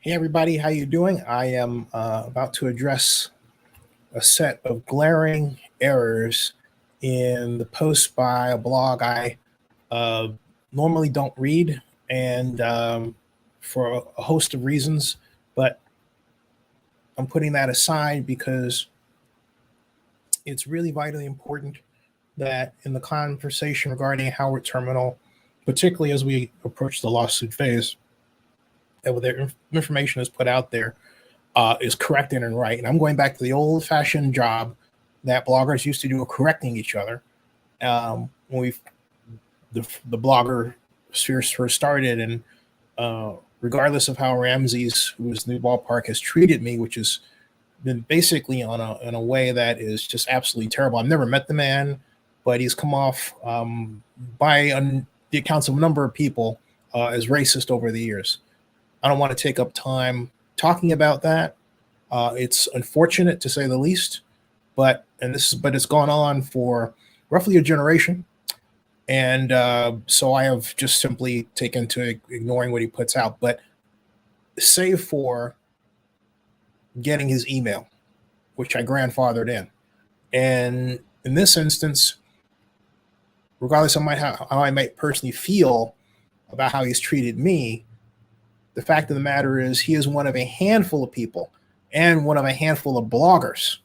Hey everybody, how you doing? I am about to address a set of glaring errors in the post by a blog I uh, normally don't read, and for a host of reasons. But I'm putting that aside because it's really vitally important that in the conversation regarding Howard Terminal, particularly as we approach the lawsuit phase, that their information is put out there is corrected and right. And I'm going back to the old-fashioned job that bloggers used to do of correcting each other. When the blogger sphere first started, and regardless of how Ramses, who is Newballpark, has treated me, which has been basically in a way that is just absolutely terrible. I've never met the man, but he's come off by the accounts of a number of people as racist over the years. I don't want to take up time talking about that. It's unfortunate to say the least, but it's gone on for roughly a generation, and so I have just simply taken to ignoring what he puts out. But save for getting his email, which I grandfathered in, and in this instance, regardless of how I might personally feel about how he's treated me, the fact of the matter is he is one of a handful of people and one of a handful of bloggers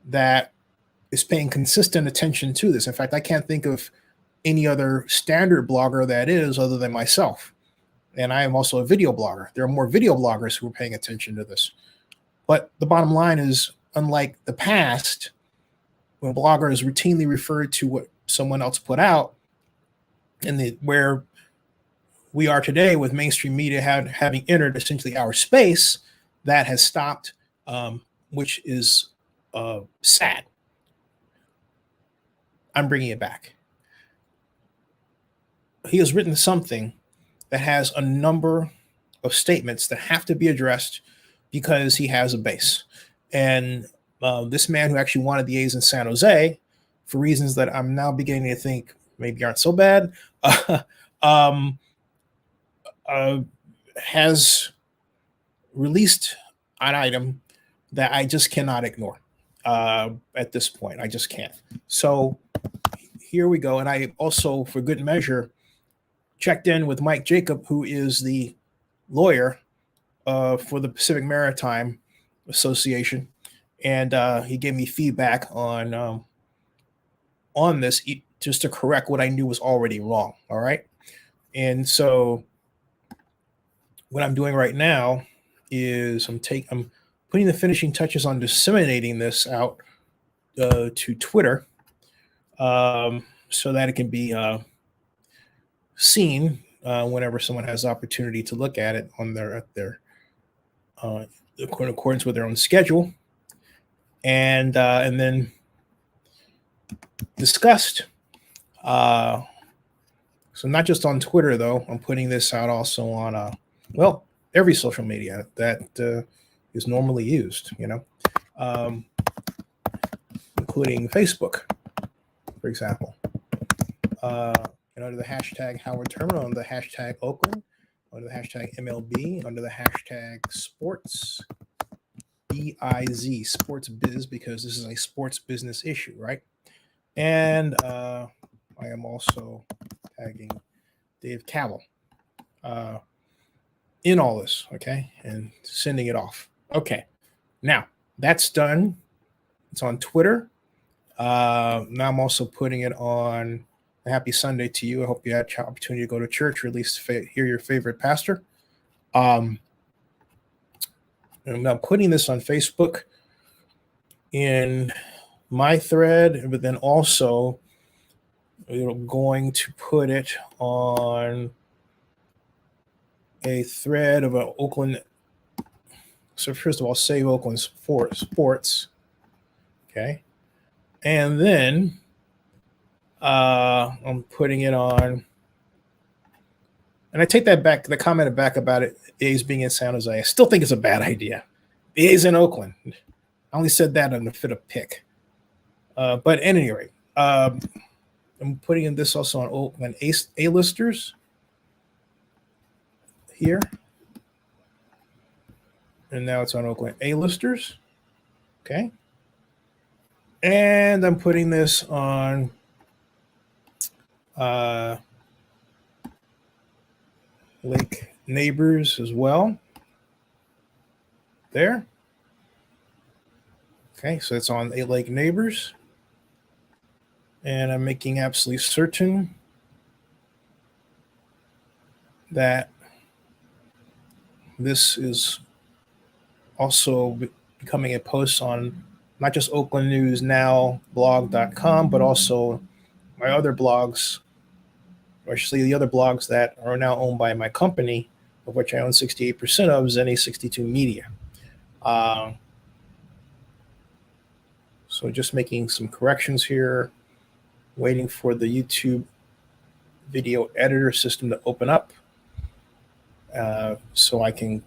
that is paying consistent attention to this. In fact, I can't think of any other standard blogger that is other than myself. And I am also a video blogger. There are more video bloggers who are paying attention to this. But the bottom line is, unlike the past, when bloggers routinely referred to what someone else put out, and where we are today with mainstream media having entered essentially our space, that has stopped, which is sad. I'm bringing it back. He has written something that has a number of statements that have to be addressed because he has a base. And this man who actually wanted the A's in San Jose, for reasons that I'm now beginning to think maybe aren't so bad, has released an item that I just cannot ignore at this point. I just can't. So here we go. And I also, for good measure, checked in with Mike Jacob, who is the lawyer for the Pacific Maritime Association. And he gave me feedback on this just to correct what I knew was already wrong. All right. And so what I'm doing right now is I'm putting the finishing touches on disseminating this out to Twitter so that it can be seen whenever someone has the opportunity to look at it on their in accordance with their own schedule, and then discussed. So not just on Twitter, though. I'm putting this out also on every social media that is normally used, including Facebook, for example. Under the hashtag Howard Terminal, under the hashtag Oakland, under the hashtag MLB, under the hashtag Sports BIZ, Sports Biz, because this is a sports business issue, right? And I am also tagging Dave Cavell in all this, okay, and sending it off. Okay, now that's done. It's on Twitter. Now I'm also putting it on a Happy Sunday to you. I hope you had the opportunity to go to church, or at least hear your favorite pastor. And I'm putting this on Facebook in my thread, but then also going to put it on a thread of an Oakland. So first of all, save Oakland sports. Okay. And then I'm putting it on, and I take that back, the comment back about it, A's being in San Jose. I still think it's a bad idea. The A's in Oakland. I only said that on the fit of pick. But at any rate, I'm putting in this also on Oakland A-listers here. And now it's on Oakland A-listers. Okay. And I'm putting this on Lake Neighbors as well. There. Okay, so it's on Lake Neighbors. And I'm making absolutely certain that this is also becoming a post on not just Oakland News Now blog.com, but also my other blogs, or actually the other blogs that are now owned by my company, of which I own 68% of, Zenny62 Media. So just making some corrections here, waiting for the YouTube video editor system to open up so I can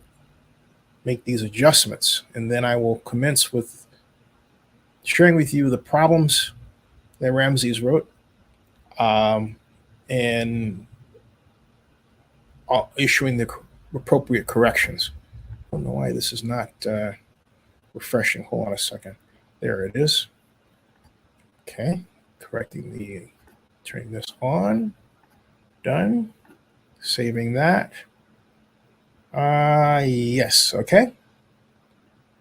make these adjustments. And then I will commence with sharing with you the problems that Ramses wrote and issuing the appropriate corrections. I don't know why this is not refreshing. Hold on a second. There it is. Okay, turning this on. Done. Saving that. Yes, okay.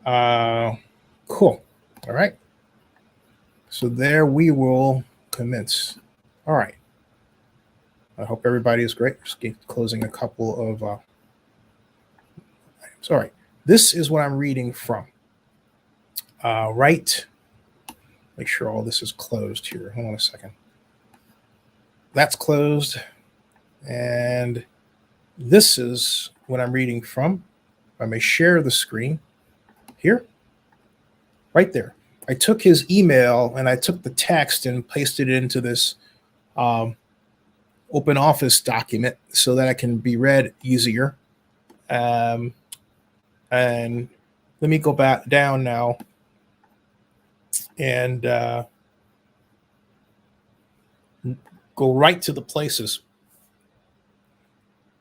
Cool. All right. So there we will commence. All right. I hope everybody is great. Just closing a couple of items. All right. This is what I'm reading from. Right. Make sure all this is closed here. Hold on a second. That's closed. And this is what I'm reading from. I may share the screen here. Right there. I took his email and I took the text and pasted it into this open office document so that it can be read easier. And let me go back down now and go right to the places.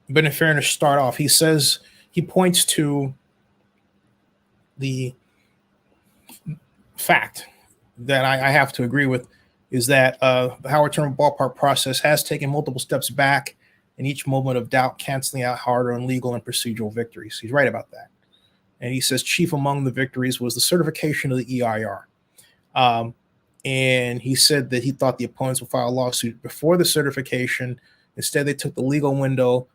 But in fairness, start off. He says, he points to the fact that I have to agree with is that the Howard Terminal Ballpark process has taken multiple steps back in each moment of doubt, canceling out hard-earned legal and procedural victories. He's right about that. And he says chief among the victories was the certification of the EIR. And he said that he thought the opponents would file a lawsuit before the certification. Instead, they took the legal window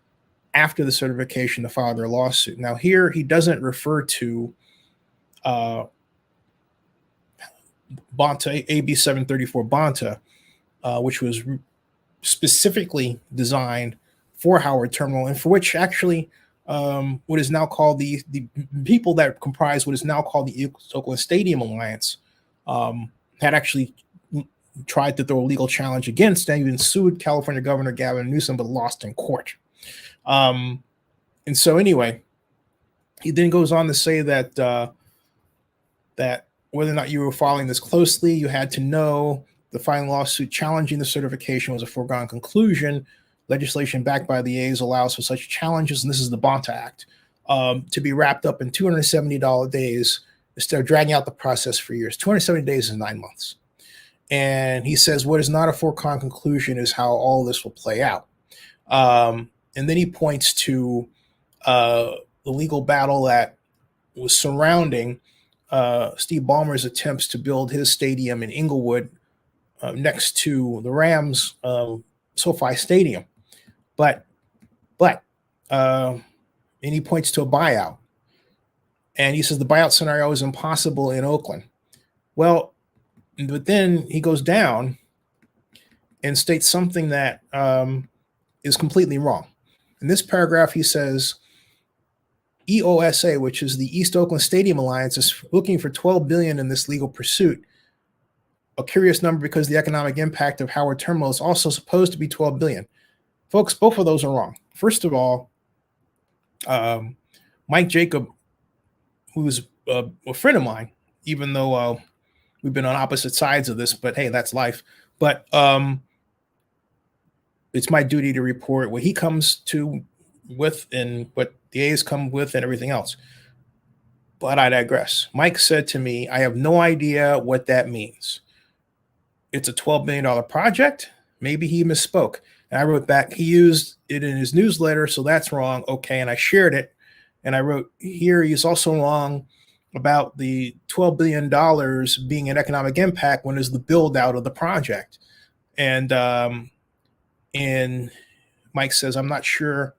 after the certification to file their lawsuit. Now here, he doesn't refer to Bonta, AB 734 Bonta, which was specifically designed for Howard Terminal and for which actually what is now called the people that comprise what is now called the Oakland Stadium Alliance had actually tried to throw a legal challenge against and even sued California Governor Gavin Newsom, but lost in court. And so anyway, he then goes on to say that that whether or not you were following this closely, you had to know the filing lawsuit challenging the certification was a foregone conclusion. Legislation backed by the A's allows for such challenges, and this is the Bonta Act, to be wrapped up in $270 days instead of dragging out the process for years. 270 days is 9 months. And he says what is not a foregone conclusion is how all this will play out. And then he points to the legal battle that was surrounding Steve Ballmer's attempts to build his stadium in Inglewood next to the Rams SoFi Stadium. And he points to a buyout. And he says the buyout scenario is impossible in Oakland. Well, but then he goes down and states something that is completely wrong. In this paragraph, he says, EOSA, which is the East Oakland Stadium Alliance, is looking for $12 billion in this legal pursuit. A curious number because the economic impact of Howard Terminal is also supposed to be $12 billion. Folks, both of those are wrong. First of all, Mike Jacob, who's a friend of mine, even though we've been on opposite sides of this, but hey, that's life. But it's my duty to report what he comes to with and what the A's come with and everything else. But I digress. Mike said to me, I have no idea what that means. It's a $12 million project. Maybe he misspoke. And I wrote back, he used it in his newsletter, so that's wrong. Okay. And I shared it. And I wrote here, he's also wrong about the $12 billion being an economic impact when it's the build out of the project. And Mike says, I'm not sure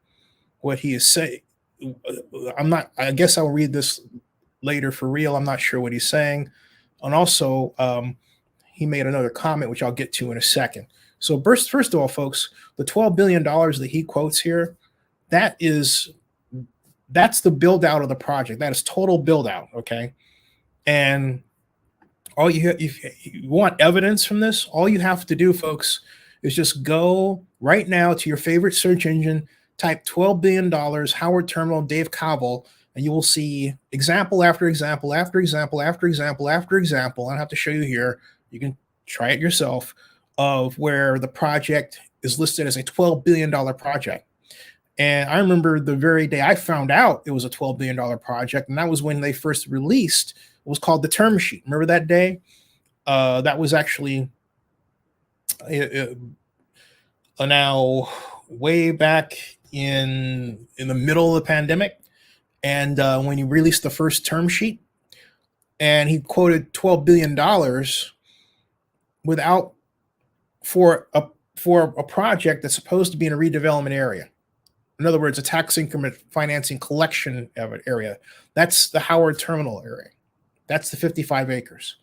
what he is saying. I guess I'll read this later for real. I'm not sure what he's saying. And also, he made another comment, which I'll get to in a second. So first of all, folks, the $12 billion that he quotes here, that's the build out of the project. That is total build out. Okay. And if you want evidence from this, all you have to do, folks, is just go right now to your favorite search engine, type $12 billion, Howard Terminal, Dave Cobble, and you will see example after example after example after example after example. I don't have to show you here. You can try it yourself, of where the project is listed as a $12 billion project. And I remember the very day I found out it was a $12 billion project, and that was when they first released what was called the term sheet. Remember that day? That was actually now way back in the middle of the pandemic. And when he released the first term sheet, and he quoted $12 billion for a project that's supposed to be in a redevelopment area. In other words, a tax increment financing collection area. That's the Howard Terminal area. That's the 55 acres.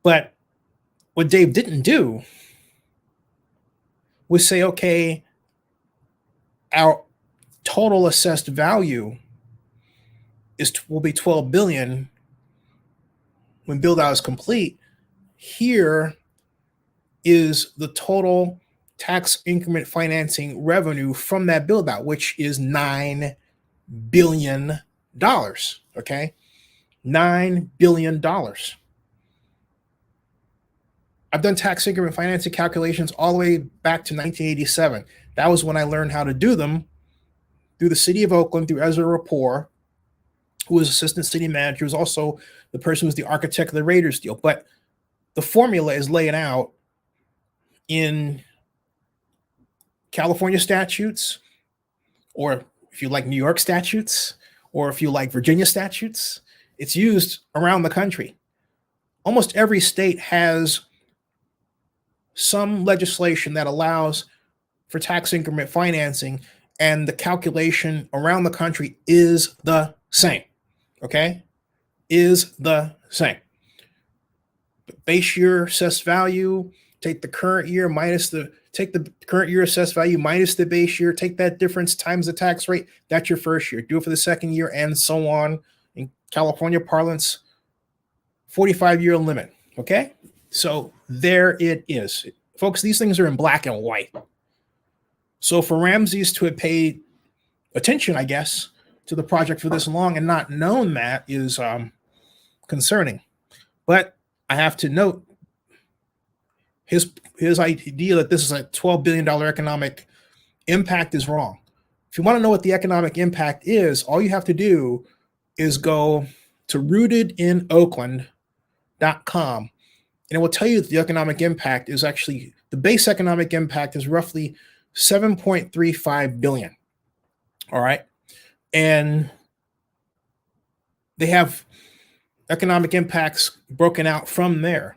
But what Dave didn't do was say, okay, our total assessed value will be 12 billion when build out is complete. Here is the total tax increment financing revenue from that build out, which is $9 billion. Okay. $9 billion. I've done tax increment financing calculations all the way back to 1987. That was when I learned how to do them through the city of Oakland, through Ezra Rapport, who was assistant city manager, who's also the person who was the architect of the Raiders deal. But the formula is laid out in California statutes, or if you like New York statutes, or if you like Virginia statutes. It's used around the country. Almost every state has some legislation that allows for tax increment financing, and the calculation around the country is the same. Okay? Is the same. Base year assessed value, take the current year take the current year assessed value minus the base year, take that difference times the tax rate. That's your first year. Do it for the second year, and so on. In California parlance, 45-year limit. Okay? So there it is. Folks, these things are in black and white. So for Ramses to have paid attention, I guess, to the project for this long and not known that is concerning. But I have to note his idea that this is a $12 billion economic impact is wrong. If you want to know what the economic impact is, all you have to do is go to rootedinoakland.com, and it will tell you that the economic impact is actually, the base economic impact is roughly 7.35 billion. All right. And they have economic impacts broken out from there,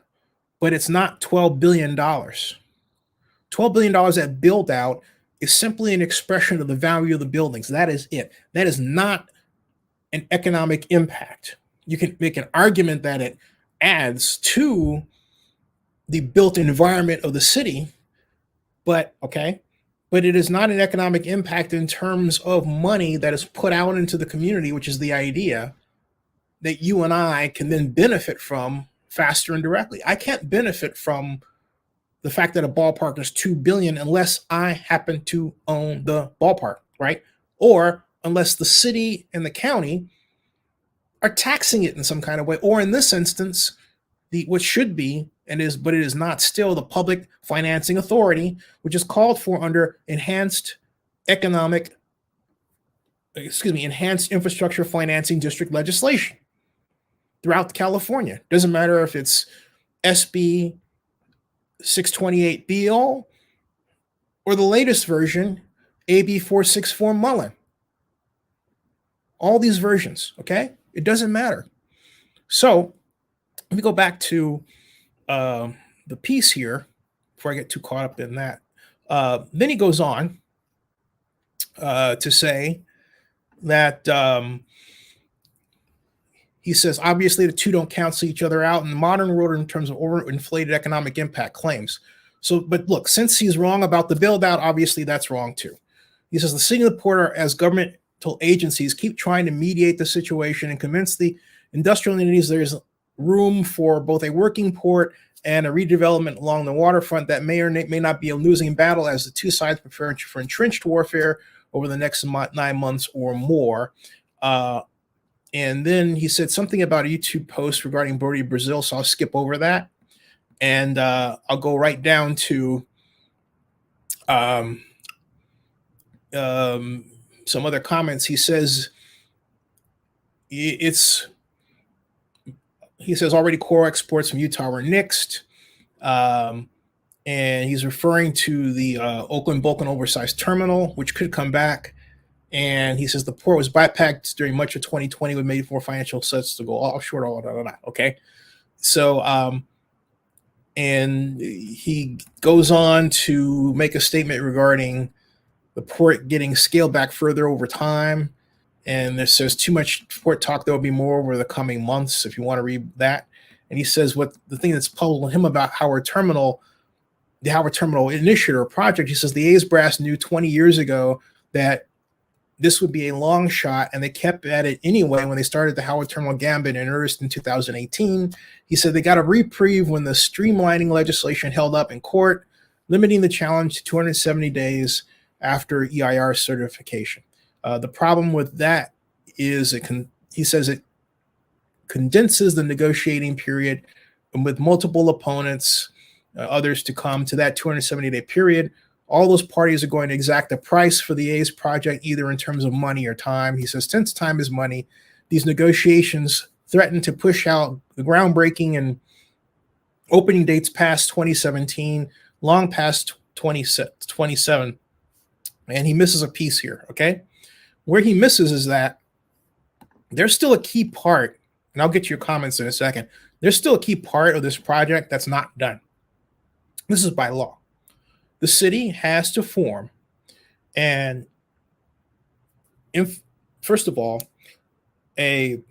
but it's not $12 billion. $12 billion at build out is simply an expression of the value of the buildings. That is it. That is not an economic impact. You can make an argument that it adds to the built environment of the city, but it is not an economic impact in terms of money that is put out into the community, which is the idea that you and I can then benefit from faster and directly. I can't benefit from the fact that a ballpark is $2 billion unless I happen to own the ballpark, right? Or unless the city and the county are taxing it in some kind of way, or in this instance, what should be and is, but it is not still, the Public Financing Authority, which is called for under Enhanced Economic enhanced infrastructure financing district legislation throughout California. Doesn't matter if it's SB 628BL or the latest version, AB 464 Mullen. All these versions, okay? It doesn't matter. So let me go back to the piece here before I get too caught up in that. Then he goes on to say that he says, obviously, the two don't cancel each other out in the modern world in terms of overinflated economic impact claims. So, but look, since he's wrong about the build out, obviously that's wrong too. He says the city of the port, as governmental agencies, keep trying to mediate the situation and convince the industrial entities there's room for both a working port and a redevelopment along the waterfront that may or may not be a losing battle as the two sides prepare for entrenched warfare over the next 9 months or more. And then he said something about a YouTube post regarding Brody Brazil, so I'll skip over that. And I'll go right down to some other comments. He says already core exports from Utah were nixed. And he's referring to the Oakland bulk and oversized terminal, which could come back. And he says the port was bypassed during much of 2020, which made more financial sense to go offshore. Okay. So, and he goes on to make a statement regarding the port getting scaled back further over time. And there says too much port talk. There will be more over the coming months if you want to read that. And he says what the thing that's puzzling him about the Howard Terminal initiative or project, he says the A's brass knew 20 years ago that this would be a long shot, and they kept at it anyway when they started the Howard Terminal gambit in earnest in 2018. He said they got a reprieve when the streamlining legislation held up in court, limiting the challenge to 270 days after EIR certification. The problem with that is he says it condenses the negotiating period with multiple opponents, others to come to that 270-day period. All those parties are going to exact a price for the A's project, either in terms of money or time. He says, since time is money, these negotiations threaten to push out the groundbreaking and opening dates past 2017, long past 2027. And he misses a piece here, okay? Where he misses is that there's still a key part, and I'll get to your comments in a second. There's still a key part of this project that's not done. This is by law. The city has to form first of all, a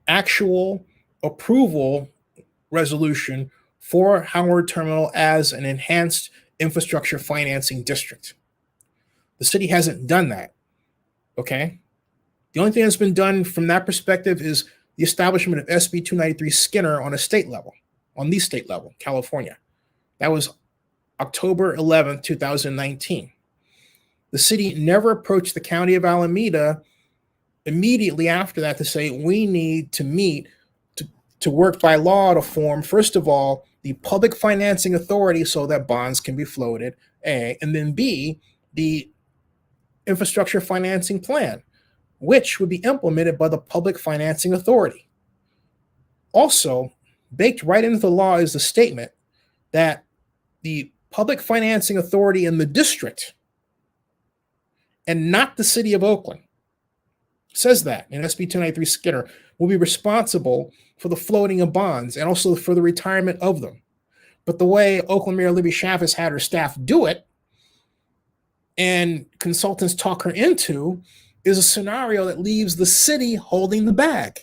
actual approval resolution for Howard Terminal as an enhanced infrastructure financing district. The city hasn't done that, okay? The only thing that's been done from that perspective is the establishment of SB 293 Skinner on the state level, California. That was October 11th, 2019. The city never approached the county of Alameda immediately after that to say we need to meet to work by law to form, first of all, the public financing authority so that bonds can be floated, A, and then B, the infrastructure financing plan, which would be implemented by the public financing authority. Also, baked right into the law is the statement that the public financing authority in the district and not the city of Oakland says that in SB 293 Skinner will be responsible for the floating of bonds and also for the retirement of them. But the way Oakland Mayor Libby Schaaf has had her staff do it and consultants talk her into is a scenario that leaves the city holding the bag.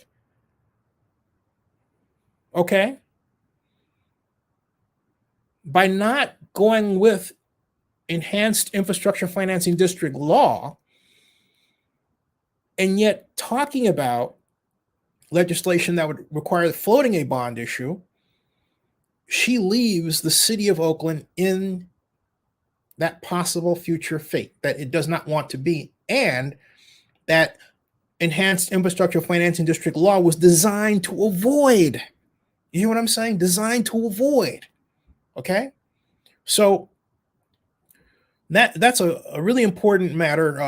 Okay? By not going with enhanced infrastructure financing district law and yet talking about legislation that would require floating a bond issue, she leaves the city of Oakland in that possible future fate that it does not want to be, and that enhanced infrastructure financing district law was designed to avoid. You hear what I'm saying? Designed to avoid. Okay? So that's a really important matter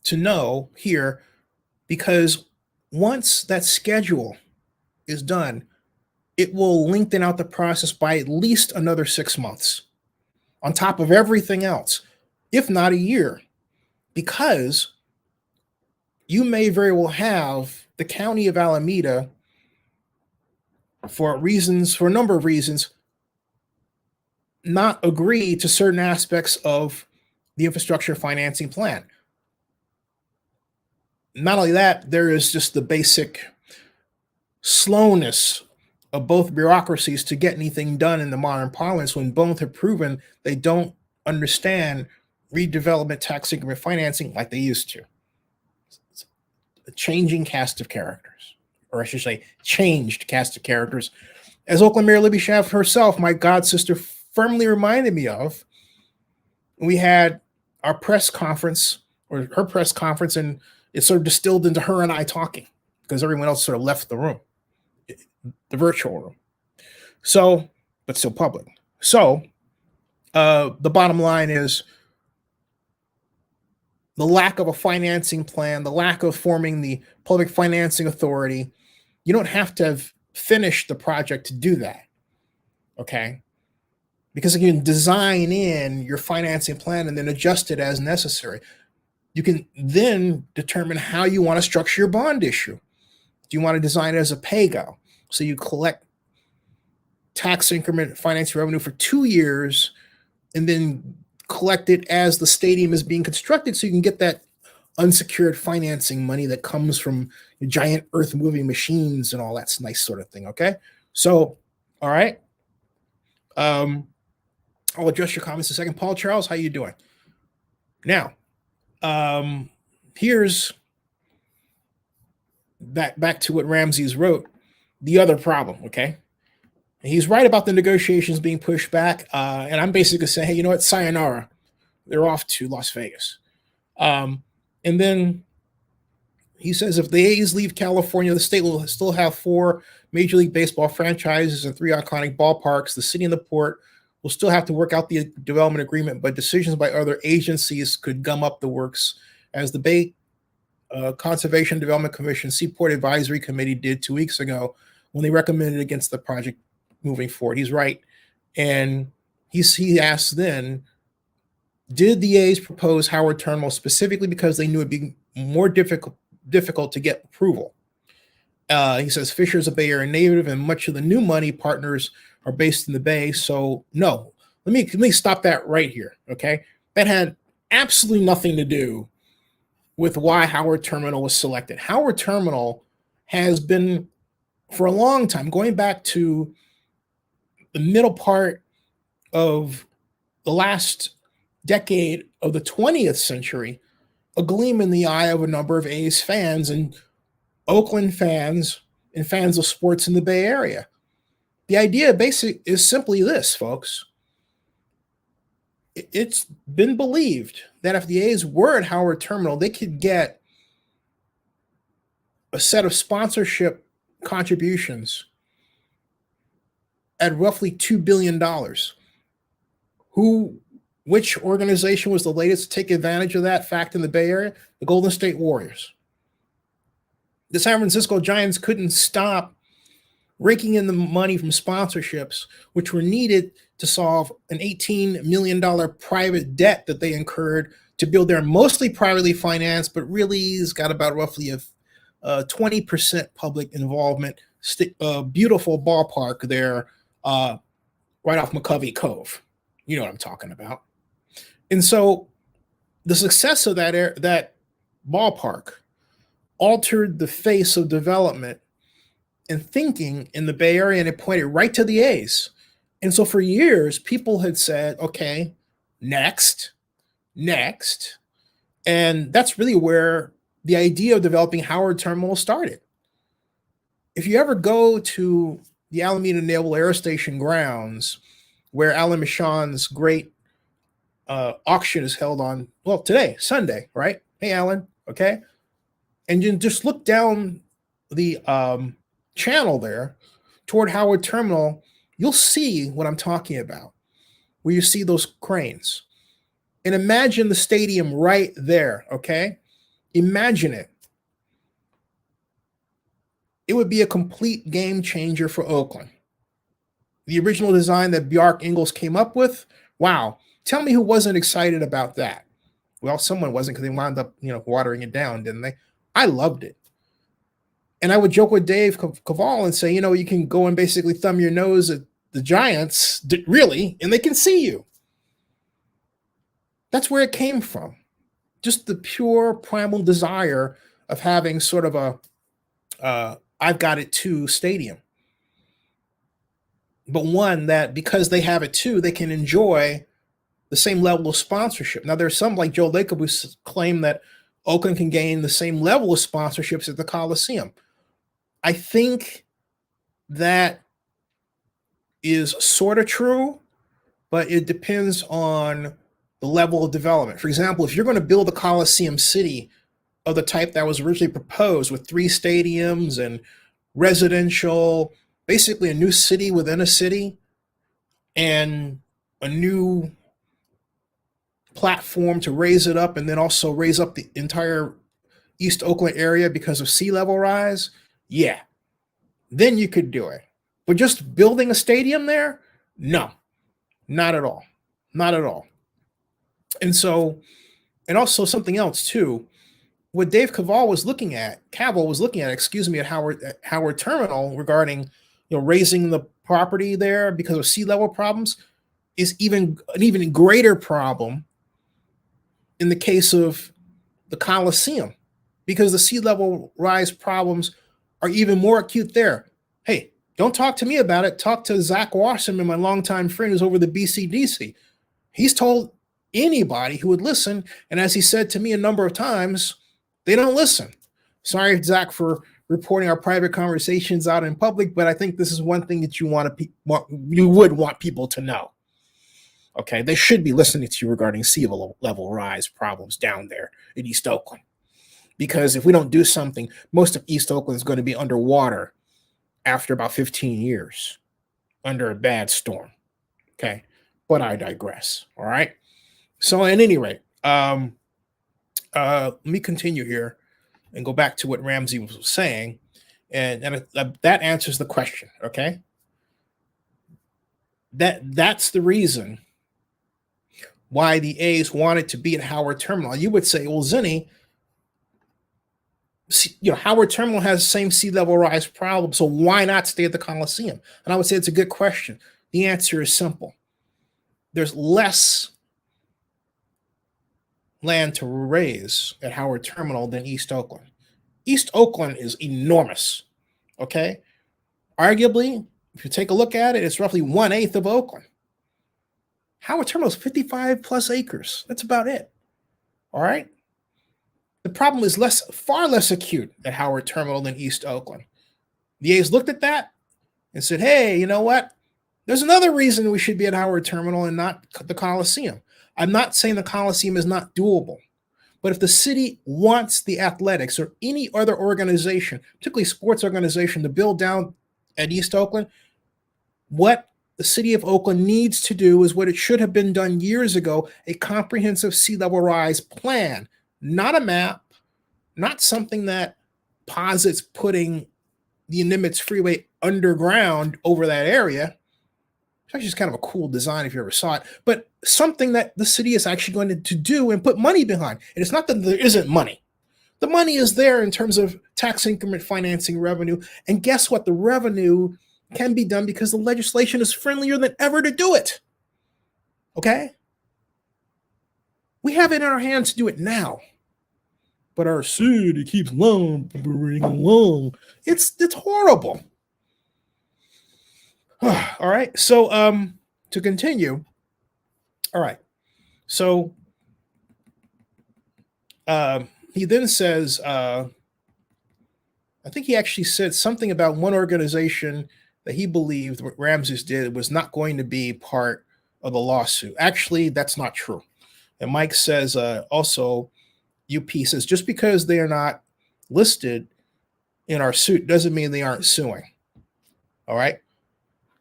to know here, because once that schedule is done, it will lengthen out the process by at least another 6 months on top of everything else, if not a year, because you may very well have the county of Alameda, for a number of reasons, not agree to certain aspects of the infrastructure financing plan. Not only that, there is just the basic slowness of both bureaucracies to get anything done in the modern parlance, when both have proven they don't understand redevelopment tax increment financing like they used to. It's a changing cast of characters, or I should say changed cast of characters, as Oakland Mayor Libby Schaaf herself, my god sister, firmly reminded me of. We had our press conference, or her press conference, and it sort of distilled into her and I talking, because everyone else sort of left the room, the virtual room. So, but still public. So, the bottom line is the lack of a financing plan, the lack of forming the public financing authority. You don't have to have finished the project to do that, okay? Because you can design in your financing plan and then adjust it as necessary. You can then determine how you want to structure your bond issue. Do you want to design it as a pay-go? So you collect tax increment financing revenue for 2 years and then collect it as the stadium is being constructed, so you can get that unsecured financing money that comes from giant earth moving machines and all that nice sort of thing. Okay. So, all right. I'll address your comments in a second. Paul Charles, how you doing? Now, here's back to what Ramses wrote. The other problem. Okay. He's right about the negotiations being pushed back. And I'm basically saying, hey, you know what? Sayonara. They're off to Las Vegas. And then he says if the A's leave California, the state will still have 4 Major League Baseball franchises and 3 iconic ballparks. The city and the port will still have to work out the development agreement, but decisions by other agencies could gum up the works, as the Bay Conservation Development Commission Seaport Advisory Committee did 2 weeks ago when they recommended against the project moving forward. He's right. And he asked then, did the A's propose Howard Terminal specifically because they knew it'd be more difficult to get approval? He says Fisher is a Bay Area native, and much of the new money partners are based in the Bay. So no, let me stop that right here. Okay, that had absolutely nothing to do with why Howard Terminal was selected. Howard Terminal has been, for a long time, going back to the middle part of the last decade of the 20th century, a gleam in the eye of a number of A's fans and Oakland fans and fans of sports in the Bay Area. The idea basically is simply this, folks. It's been believed that if the A's were at Howard Terminal, they could get a set of sponsorship contributions at roughly $2 billion. Which organization was the latest to take advantage of that fact in the Bay Area? The Golden State Warriors. The San Francisco Giants couldn't stop raking in the money from sponsorships, which were needed to solve an $18 million private debt that they incurred to build their mostly privately financed, but really has got about roughly a 20% public involvement, beautiful ballpark there right off McCovey Cove. You know what I'm talking about. And so the success of that ballpark altered the face of development and thinking in the Bay Area, and it pointed right to the A's. And so for years, people had said, okay, next. And that's really where the idea of developing Howard Terminal started. If you ever go to the Alameda Naval Air Station grounds, where Alan Michon's great auction is held on, well, today, Sunday, right? Hey, Alan, okay? And you just look down the channel there toward Howard Terminal, you'll see what I'm talking about, where you see those cranes. And imagine the stadium right there, okay? Imagine it. It would be a complete game changer for Oakland. The original design that Bjarke Ingels came up with, wow. Tell me who wasn't excited about that. Well, someone wasn't because they wound up, watering it down, didn't they? I loved it. And I would joke with Dave Caval and say, you can go and basically thumb your nose at the Giants, really, and they can see you. That's where it came from. Just the pure primal desire of having sort of a I've got it too stadium. But one that because they have it too, they can enjoy the same level of sponsorship. Now, there's some like Joe Lacob who claim that Oakland can gain the same level of sponsorships at the Coliseum. I think that is sort of true, but it depends on the level of development. For example, if you're going to build a Coliseum city of the type that was originally proposed with 3 stadiums and residential, basically a new city within a city and a new platform to raise it up and then also raise up the entire East Oakland area because of sea level rise, yeah, then you could do it. But just building a stadium there, no, not at all. Not at all. And so, and also something else too, what Dave Caval was looking at, at Howard Terminal regarding, raising the property there because of sea level problems is an even greater problem in the case of the Coliseum, because the sea level rise problems are even more acute there. Hey, don't talk to me about it. Talk to Zach Wasserman, my longtime friend who's over the BCDC. He's told anybody who would listen, and as he said to me a number of times, they don't listen. Sorry, Zach, for reporting our private conversations out in public, but I think this is one thing that you would want people to know. Okay, they should be listening to you regarding sea level rise problems down there in East Oakland. Because if we don't do something, most of East Oakland is going to be underwater after about 15 years under a bad storm. Okay, but I digress. All right. So at any rate, let me continue here and go back to what Ramsey was saying. And that answers the question. Okay. That's the reason why the A's wanted to be at Howard Terminal. You would say, well, Zinni, Howard Terminal has the same sea level rise problem, so why not stay at the Coliseum? And I would say it's a good question. The answer is simple. There's less land to raise at Howard Terminal than East Oakland. East Oakland is enormous, okay? Arguably, if you take a look at it, it's roughly 1/8 of Oakland. Howard Terminal is 55 plus acres. That's about it. All right. The problem is far less acute at Howard Terminal than East Oakland. The A's looked at that and said, hey, you know what? There's another reason we should be at Howard Terminal and not the Coliseum. I'm not saying the Coliseum is not doable, but if the city wants the Athletics or any other organization, particularly sports organization, to build down at East Oakland, what the city of Oakland needs to do is what it should have been done years ago, a comprehensive sea level rise plan, not a map, not something that posits putting the Nimitz Freeway underground over that area. It's actually just kind of a cool design if you ever saw it, but something that the city is actually going to do and put money behind. And it's not that there isn't money. The money is there in terms of tax increment financing revenue. And guess what? The revenue can be done because the legislation is friendlier than ever to do it. Okay? We have it in our hands to do it now. But our city keeps lumbering along. It's horrible. All right. So to continue. All right. So he then says, I think he actually said something about one organization that he believed what Ramses did was not going to be part of the lawsuit. Actually, that's not true. And Mike says also, UP says, just because they are not listed in our suit doesn't mean they aren't suing. All right.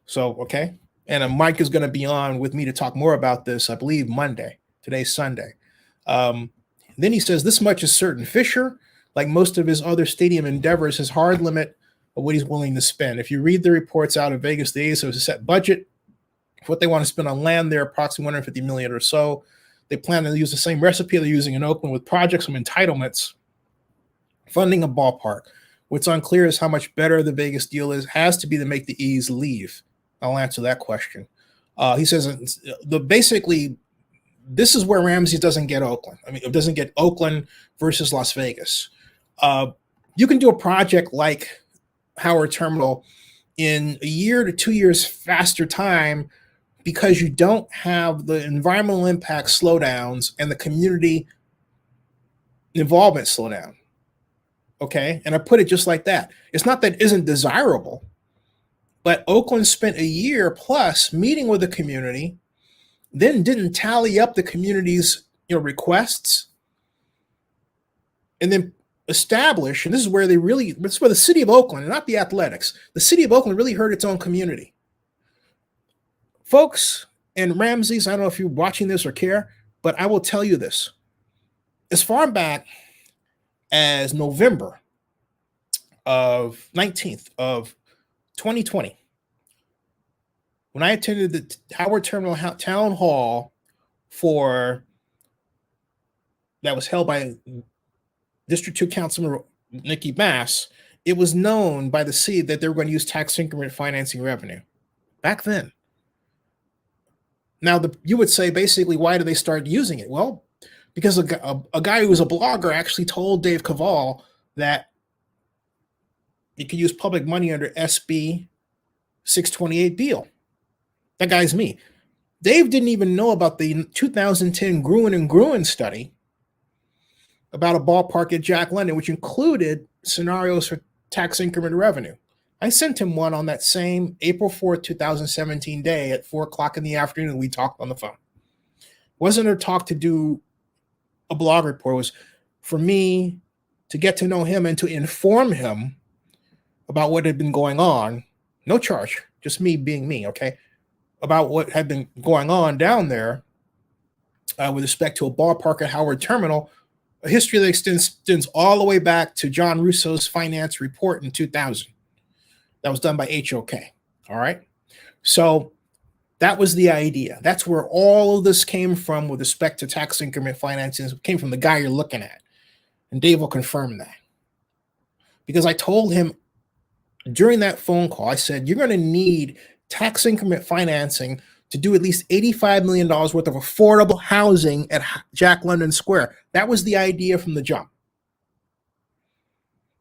So, okay. And Mike is going to be on with me to talk more about this, I believe, Monday. Today's Sunday. Then he says this much is certain. Fisher, like most of his other stadium endeavors, has hard limit of what he's willing to spend. If you read the reports out of Vegas, the A's have a set budget for what they want to spend on land. They're approximately 150 million or so. They plan to use the same recipe they're using in Oakland with projects from entitlements, funding a ballpark. What's unclear is how much better the Vegas deal has to be to make the A's leave. I'll answer that question. He says basically this is where Ramsey doesn't get Oakland. I mean, it doesn't get Oakland versus Las Vegas. You can do a project like Howard Terminal in a year to 2 years faster time because you don't have the environmental impact slowdowns and the community involvement slowdown. Okay, and I put it just like that. It's not that it isn't desirable, but Oakland spent a year plus meeting with the community, then didn't tally up the community's requests, and then establish. And this is where this is where the city of Oakland, and not the Athletics, the city of Oakland really hurt its own community, folks. And Ramsey's, I don't know if you're watching this or care, but I will tell you this: as far back as November of 19th of 2020, when I attended the Howard Terminal Town Hall that was held by District 2 Councilman Nikki Bass, it was known by the city that they were going to use tax increment financing revenue back then. Now, you would say, basically, why did they start using it? Well, because a guy who was a blogger actually told Dave Cavall that you could use public money under SB 628 deal. That guy's me. Dave didn't even know about the 2010 Gruen and Gruen study about a ballpark at Jack London, which included scenarios for tax increment revenue. I sent him one on that same April 4th, 2017 day at 4 o'clock in the afternoon. We talked on the phone. Wasn't a talk to do a blog report. It was for me to get to know him and to inform him about what had been going on. No charge, just me being me, okay? About what had been going on down there with respect to a ballpark at Howard Terminal, a history that extends all the way back to John Russo's finance report in 2000. That was done by HOK, all right? So that was the idea. That's where all of this came from with respect to tax increment financing. It came from the guy you're looking at. And Dave will confirm that. Because I told him during that phone call, I said, you're going to need tax increment financing to do at least $85 million worth of affordable housing at Jack London Square. That was the idea from the jump.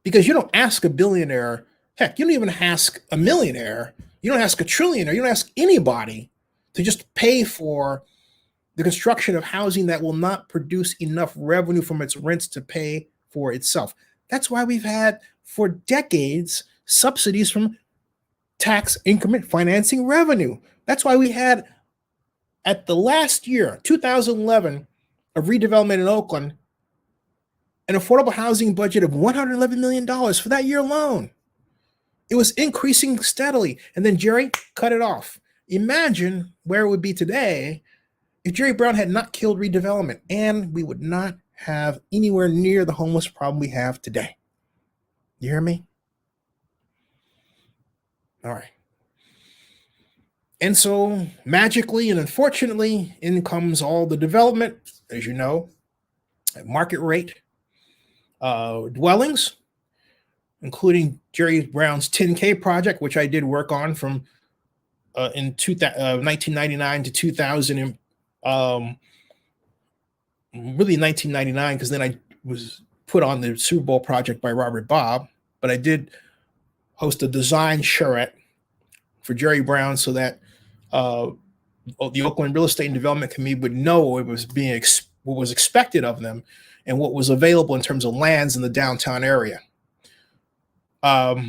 Because you don't ask a billionaire, heck, you don't even ask a millionaire, you don't ask a trillionaire, you don't ask anybody to just pay for the construction of housing that will not produce enough revenue from its rents to pay for itself. That's why we've had for decades subsidies from tax increment financing revenue. That's why we had at the last year, 2011, of redevelopment in Oakland, an affordable housing budget of $111 million for that year alone. It was increasing steadily. And then Jerry cut it off. Imagine where it would be today if Jerry Brown had not killed redevelopment, and we would not have anywhere near the homeless problem we have today. You hear me? All right. And so magically and unfortunately, in comes all the development, as you know, at market rate dwellings, including Jerry Brown's 10K project, which I did work on from in 1999 to 2000, really 1999, because then I was put on the Super Bowl project by Robert Bob, but I did host a design charrette for Jerry Brown so that the Oakland Real Estate and Development Committee would know what was expected of them and what was available in terms of lands in the downtown area. I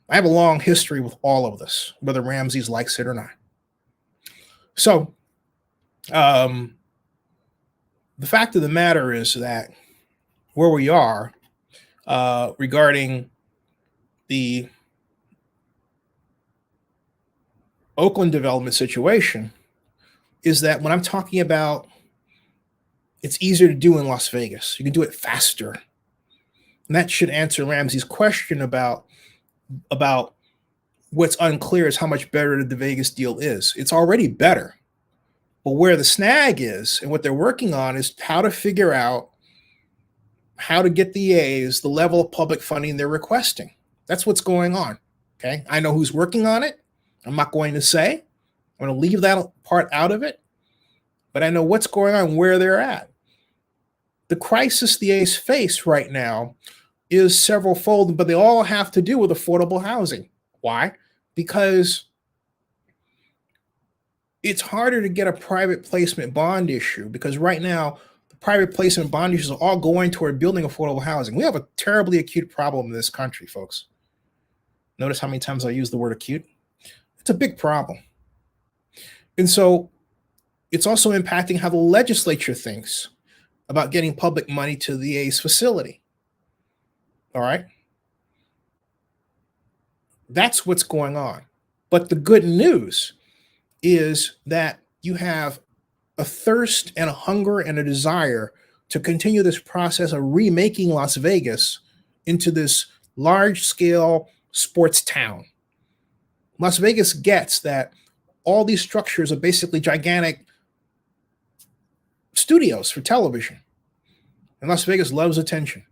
have a long history with all of this, whether Ramsey's likes it or not. So the fact of the matter is that where we are regarding the Oakland development situation is that when I'm talking about It's easier to do in Las Vegas. You can do it faster. And that should answer Ramsey's question about what's unclear is how much better the Vegas deal is. It's already better. But where the snag is and what they're working on is how to figure out how to get the A's the level of public funding they're requesting. That's what's going on. Okay. I know who's working on it. I'm not going to say. I'm going to leave that part out of it. But I know what's going on, where they're at. The crisis the A's face right now is several-fold, but they all have to do with affordable housing. Why? Because it's harder to get a private placement bond issue because right now, the private placement bond issues are all going toward building affordable housing. We have a terribly acute problem in this country, folks. Notice how many times I use the word acute? It's a big problem. And so it's also impacting how the legislature thinks about getting public money to the A's facility. All right? That's what's going on. But the good news is that you have a thirst and a hunger and a desire to continue this process of remaking Las Vegas into this large-scale sports town. Las Vegas gets that all these structures are basically gigantic studios for television. And Las Vegas loves attention.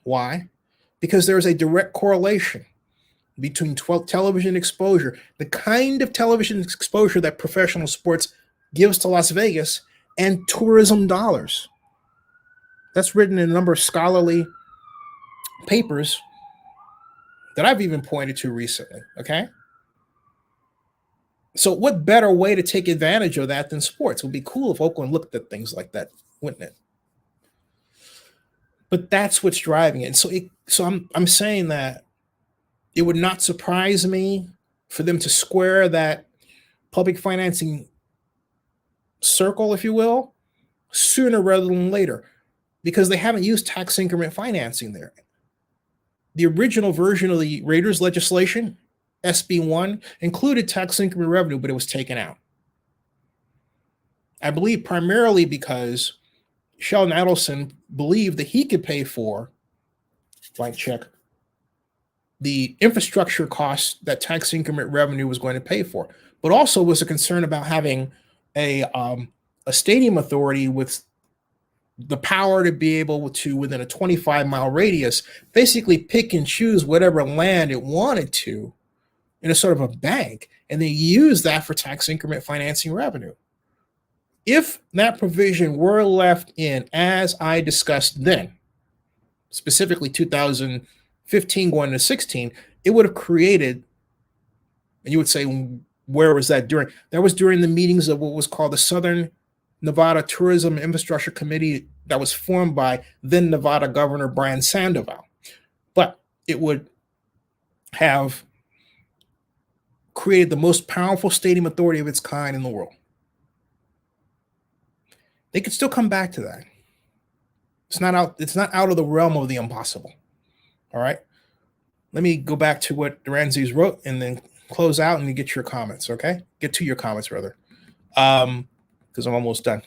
Why? Because there is a direct correlation between television exposure, the kind of television exposure that professional sports gives to Las Vegas, and tourism dollars. That's written in a number of scholarly papers that I've even pointed to recently, okay? So what better way to take advantage of that than sports? It would be cool if Oakland looked at things like that, wouldn't it? But that's what's driving it. So I'm saying that it would not surprise me for them to square that public financing circle, if you will, sooner rather than later, because they haven't used tax increment financing there. The original version of the Raiders legislation, SB1, included tax increment revenue, but it was taken out. I believe primarily because Sheldon Adelson believed that he could pay for, blank check, the infrastructure costs that tax increment revenue was going to pay for, but also was a concern about having a stadium authority with the power to be able to, within a 25-mile radius, basically pick and choose whatever land it wanted to in a sort of a bank, and they use that for tax increment financing revenue. If that provision were left in as I discussed then, specifically 2015 going to 16, it would have created, and you would say, where was that during? That was during the meetings of what was called the Southern Nevada Tourism Infrastructure Committee that was formed by then Nevada Governor Brian Sandoval. But it would have created the most powerful stadium authority of its kind in the world. They could still come back to that. It's not out of the realm of the impossible. All right. Let me go back to what Ramsey's wrote and then close out and get your comments. Okay. Get to your comments rather. Because I'm almost done.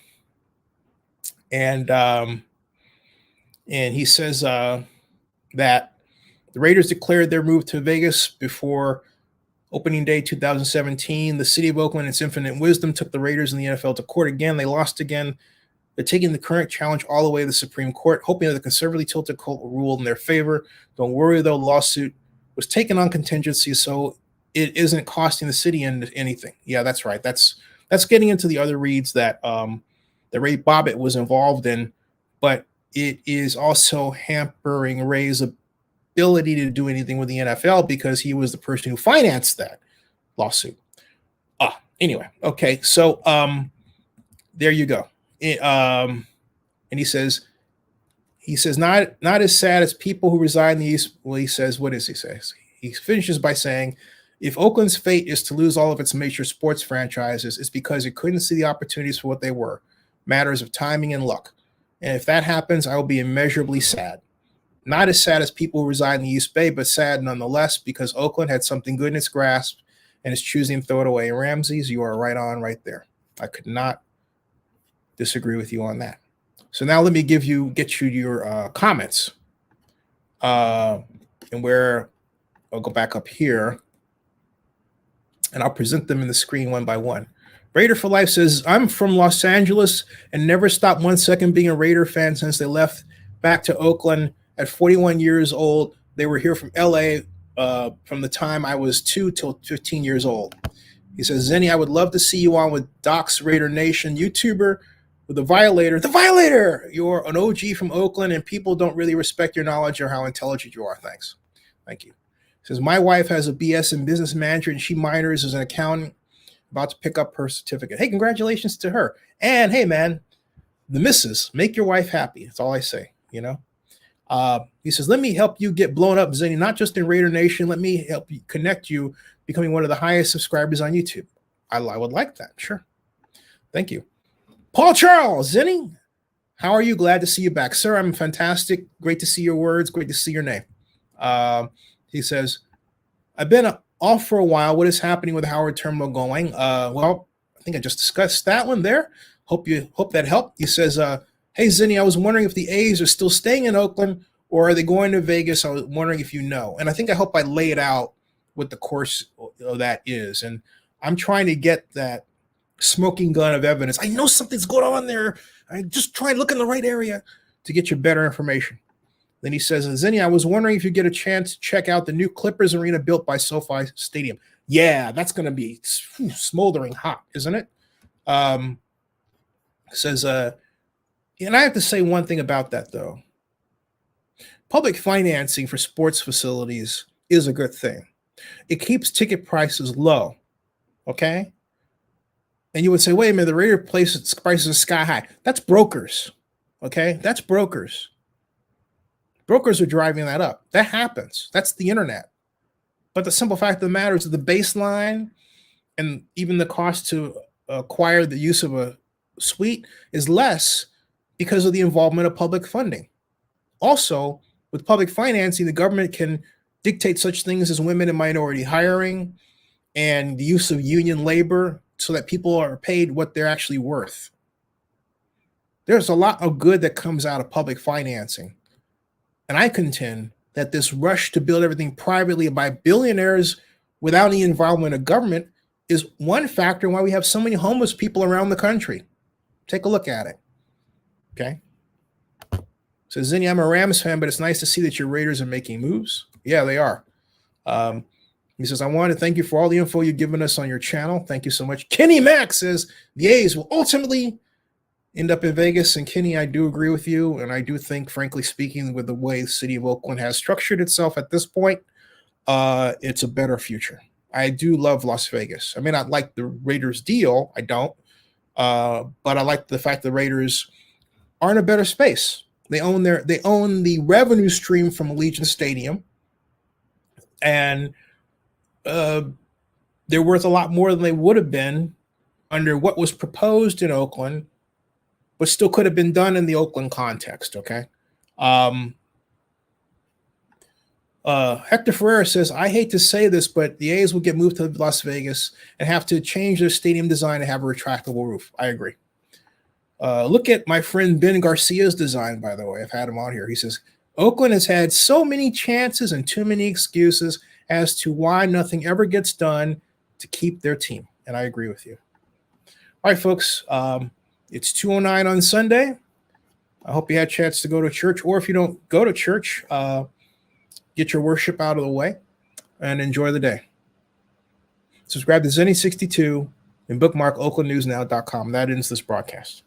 And he says that the Raiders declared their move to Vegas before opening day 2017. The city of Oakland, its infinite wisdom, took the Raiders and the NFL to court again. They lost again. They're taking the current challenge all the way to the Supreme Court, hoping that the conservatively tilted court will rule in their favor. Don't worry, though, the lawsuit was taken on contingency, so it isn't costing the city anything. Yeah, that's right. That's getting into the other reads that Ray Bobbitt was involved in, but it is also hampering Ray's ability to do anything with the NFL because he was the person who financed that lawsuit. Anyway, okay, so there you go. And he says not as sad as people who reside in the East. Well, he says, what does he say? He finishes by saying, if Oakland's fate is to lose all of its major sports franchises, it's because it couldn't see the opportunities for what they were, matters of timing and luck. And if that happens, I will be immeasurably sad. Not as sad as people who reside in the East Bay, but sad nonetheless because Oakland had something good in its grasp and is choosing to throw it away. Ramsey's, you are right on right there. I could not disagree with you on that. So now let me get you your comments. And where I'll go back up here and I'll present them in the screen one by one. Raider for Life says, I'm from Los Angeles and never stopped 1 second being a Raider fan since they left back to Oakland at 41 years old. They were here from LA from the time I was 2 till 15 years old. He says, Zenny, I would love to see you on with Doc's Raider Nation YouTuber with the Violator. The Violator! You're an OG from Oakland and people don't really respect your knowledge or how intelligent you are. Thanks. Thank you. He says, my wife has a BS in business management and she minors as an accountant, about to pick up her certificate. Hey, congratulations to her. And hey, man, the missus, make your wife happy. That's all I say, you know. He says, let me help you get blown up, Zenny, not just in Raider Nation. Let me help you connect you becoming one of the highest subscribers on YouTube. I would like that. Sure. Thank you. Paul Charles, Zenny, how are you? Glad to see you back. Sir, I'm fantastic. Great to see your words. Great to see your name. He says, I've been off for a while. What is happening with Howard Terminal going? Well, I think I just discussed that one there. Hope that helped. He says, hey, Zenny, I was wondering if the A's are still staying in Oakland or are they going to Vegas? I was wondering if you know. And I think I hope I lay it out what the course of that is. And I'm trying to get that smoking gun of evidence. I know something's going on there. I just try and look in the right area to get you better information. Then he says, Zenny, I was wondering if you get a chance to check out the new Clippers arena built by SoFi Stadium. Yeah, that's going to be smoldering hot, isn't it? Says, and I have to say one thing about that, though. Public financing for sports facilities is a good thing. It keeps ticket prices low, okay? And you would say, wait a minute, the Raider prices are sky high. That's brokers, okay? That's brokers. Brokers are driving that up. That happens. That's the internet. But the simple fact of the matter is that the baseline and even the cost to acquire the use of a suite is less because of the involvement of public funding. Also, with public financing, the government can dictate such things as women and minority hiring and the use of union labor so that people are paid what they're actually worth. There's a lot of good that comes out of public financing. And I contend that this rush to build everything privately by billionaires without any involvement of government is one factor why we have so many homeless people around the country. Take a look at it. Okay. So Zenny, I'm a Rams fan, but it's nice to see that your Raiders are making moves. Yeah, they are. He says, I want to thank you for all the info you've given us on your channel. Thank you so much. Kenny Mack says the A's will ultimately end up in Vegas. And Kenny, I do agree with you. And I do think, frankly speaking, with the way the city of Oakland has structured itself at this point, it's a better future. I do love Las Vegas. I may not like the Raiders deal. I don't. But I like the fact the Raiders are in a better space. They own the revenue stream from Allegiant Stadium. And they're worth a lot more than they would have been under what was proposed in Oakland, but still could have been done in the Oakland context, okay? Hector Ferreira says, I hate to say this, but the A's will get moved to Las Vegas and have to change their stadium design to have a retractable roof. I agree. Look at my friend Ben Garcia's design, by the way. I've had him on here. He says, Oakland has had so many chances and too many excuses as to why nothing ever gets done to keep their team. And I agree with you. All right, folks. It's 2:09 on Sunday. I hope you had a chance to go to church, or if you don't go to church, get your worship out of the way and enjoy the day. Subscribe to Zenny62 and bookmark oaklandnewsnow.com. That ends this broadcast.